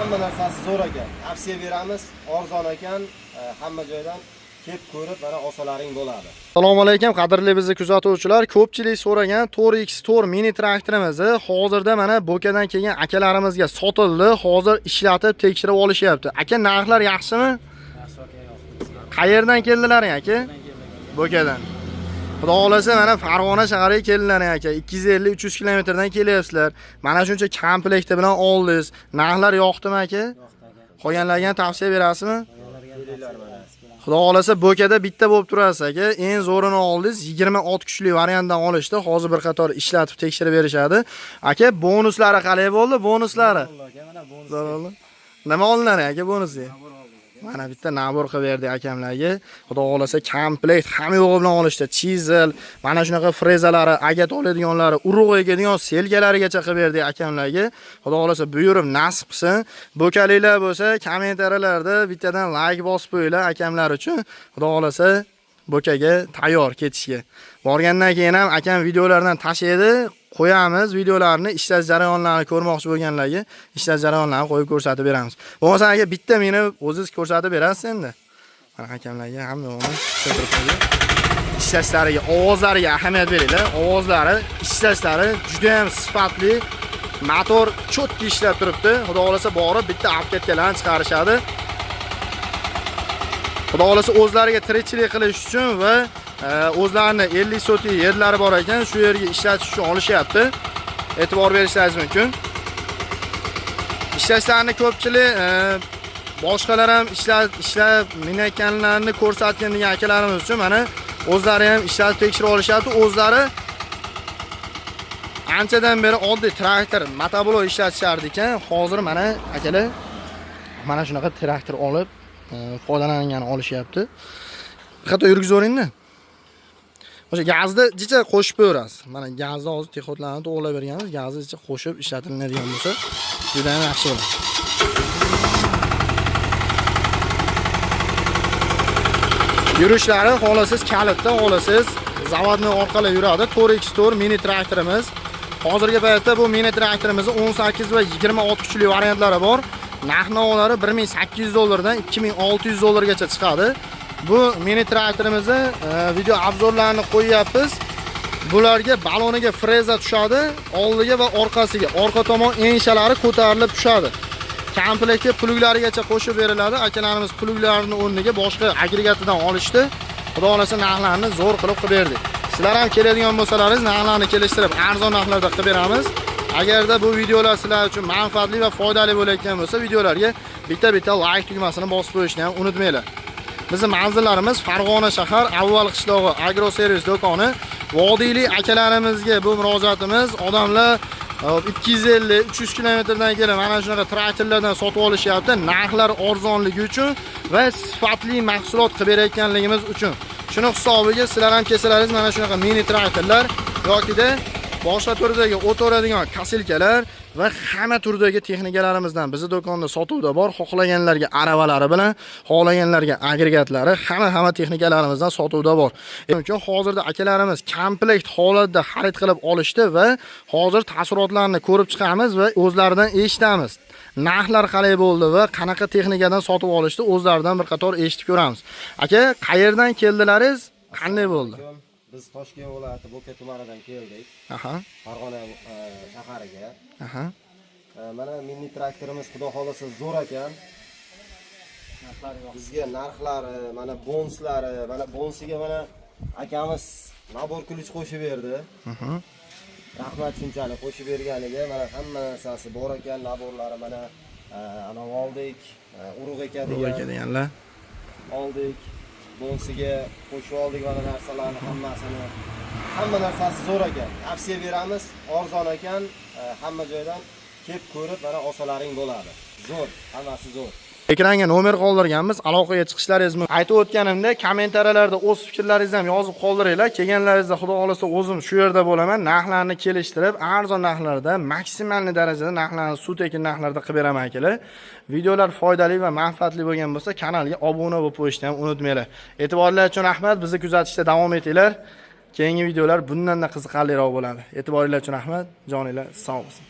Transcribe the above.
hamma narsasi zo'r ekan. Tavsiya beramiz, arzon ekan, hamma joydan kelib ko'rib, mana olsalaring bo'ladi. Assalomu alaykum, qadrli bizni kuzatuvchilar. Ko'pchilik so'ragan 4x4 mini traktorimizni hozirda mana Bo'kadan kelgan akalarimizga sotildi. Hozir ishlatib tekshirib olishyapti. Aka, narxlar yaxshimi? Yaxshi aka, yoqdi. Qayerdan keldilaring aka? Bo'kadan. Xudo xolasa mana Farg'ona shahariga keldilaring aka. 250-300 kilometrdan kelyapsizlar. Mana shuncha komplekti bilan oldingiz. Narxlar yoqdimi aka? Yoqdi aka. Qolganlarga taavsiya berasizmi? Kelinglar mana. Xudo xolasa Bo'kada bitta bo'lib turasiz aka. Eng zo'rini oldingiz 20 ot kuchli variantdan olishdi. Hozir bir qator ishlatib tekshirib berishadi. Aka, bonuslari qalay bo'ldi? Bonuslari. Mana bonus. Zo'rmi? Nima olinadi aka bonusi? Mana bitta nabor qilib berdi akamlarga. Xudo xolasa komplekt hamma yo'g'i bilan olishdi. Chisel, mana shunaqa frezalari, agat oladiganlari, urug' egadigan selgalarigacha qilib berdi akamlarga. Xudo xolasa buyurib nasib qilsin. Bo'kaliklar bo'lsa, kommentariyalarda bittadan like bosib qo'yinglar akamlar uchun. Xudo xolasa Bo'kaga tayyor ketishga. Borgandan keyin ham akam videolardan tashlaydi. Qo'yamiz videolarni, ishlash jarayonlarini ko'rmoqchi bo'lganlarga ishlash jarayonlarini qo'yib ko'rsatib beramiz. Bo'lmasa aka bitta meni o'zingiz ko'rsatib berasiz endi. Mana akamlarga hamma ishlashlariga, ovozlariga ahamiyat beringlar. Ovozlari, ishlashlari juda ham sifatli. Motor cho'tki ishlab turibdi. Xudo xolasa borib bitta apketkalarni chiqarishadi. Xudo xolasa o'zlariga tirikchilik qilish uchun va o'zlarini 50 sotli yerlari bor ekan, shu yerga ishlatish uchun olishyapti. E'tibor berishingiz mumkin. Ishlashlarini ko'pchilik boshqalar ham ishlab minayotganlarni ko'rsatgan degan akalarimiz uchun mana o'zlari ham ishlatib tekshirib olishyapti. O'zlari anchadan beri oddiy traktor, motoblok ishlatishardi ekan. Hozir mana akalar mana shunaqa traktor olib foydalanganini olishyapti. Hatto yurgizavering-da. O'sha gazni jicha qo'shib qo'yasiz. Mana gazni hozir texotlarni to'g'rilab berganmiz. Gazni jicha qo'shib ishlatiladigan bo'lsa, juda ham yaxshi bo'ladi. Yurishlari xolasiz kalitda, xolasiz zavodni orqali yuradi. 4x4 mini traktorimiz. Hozirgi paytda bu mini traktorimizning 18 va 20 ot kuchli variantlari bor. Narx-navolari $1800 dan $2600 gacha chiqadi. Bu mini traktorimizni video obzorlarini qo'yyapmiz. Bularga baloniga freza tushadi, oldiga va orqasiga. Orqa tomon enshalari ko'tarilib tushadi. Komplektga pluglarigacha qo'shib beriladi. Akalarimiz pluglarini o'rniga boshqa agregatidan olishdi. Xudo xolasa narxlarni zo'r qilib berdik. Sizlar ham keladigan bo'lsalaringiz, narxlarni kelishtirib, arzon narxlarda qilib beramiz. Agarda bu videolar sizlar uchun manfaatli va foydali bo'layotgan bo'lsa, videolarga bitta like tugmasini bosib qo'yishni ham unutmanglar. Bizning manzillarimiz Farg'ona shahar Avval qishlog'i agro servis do'koni. Vodiylik akalarimizga bu murojaatimiz. Odamlar 250-300 kilometrdan kelib mana shunaqa traktorlardan sotib olishyapti. Narxlar arzonligi uchun va sifatli mahsulot qilib berayotganligimiz uchun. Shuni hisobiga sizlar ham kelsalaringiz mana shunaqa mini traktorlar yokida boshqa turdagi o't o'radigan kasilkalar va hamma turdagi texnikalarimizdan bizning do'konda sotuvda bor. Xohlaganlarga aravalari bilan, xohlaganlarga agregatlari, hamma texnikalarimizdan sotuvda bor. Chunki hozirda akalarimiz komplekt holatda xarid qilib olishdi va hozir taassurotlarni ko'rib chiqamiz va o'zlaridan eshitamiz. Narxlar qalay bo'ldi va qanaqa texnikadan sotib olishdi, o'zlaridan bir qator eshitib ko'ramiz. Aka, qayerdan keldilaringiz? Qanday bo'ldi? Biz Toshkent viloyati Bo'ka tumanidan keldik. Farg'ona shahariga. Mana mini traktorimiz xudo xolasa zo'r ekan. Bizga narxlari, mana bonuslari, mana bonusiga mana akamiz nabor ключ qo'shib berdi. Rahmat shunchalik qo'shib berganiga. Mana hamma narsasi bor ekan, naborlari mana ana oldik, urug' ekadiganlar. Oldik. Bonusiga qo'shib oldik mana narsalarni hammasini. Hamma narsasi zo'r ekan. Tavsiya beramiz, arzon ekan, hamma joydan kelib ko'rib, mana olsalaring bo'ladi. Zo'r, hammasi zo'r. Ekranga nomer qoldirganmiz, aloqaga chiqishlaringiz mumkin. Aytib o'tganimda, kommentariyalarda o'z fikrlaringizni ham yozib qoldiringlar. Kelganlaringizda xudo xolasa o'zim shu yerda bo'laman. Narxlarni kelishtirib, arzon narxlarda, maksimal darajada narxlarni suv tekin narxlarda qilib beraman akalar. Videolar foydali va manfaatli bo'lgan bo'lsa, kanalga obuna bo'lib qo'yishni ham unutmanglar. E'tiborlaringiz uchun rahmat. Bizni kuzatishda davom etinglar. Keyingi videolar bundan da qiziqarliroq bo'ladi. E'tiboringiz uchun rahmat. Joninglar sog' bo'lsin.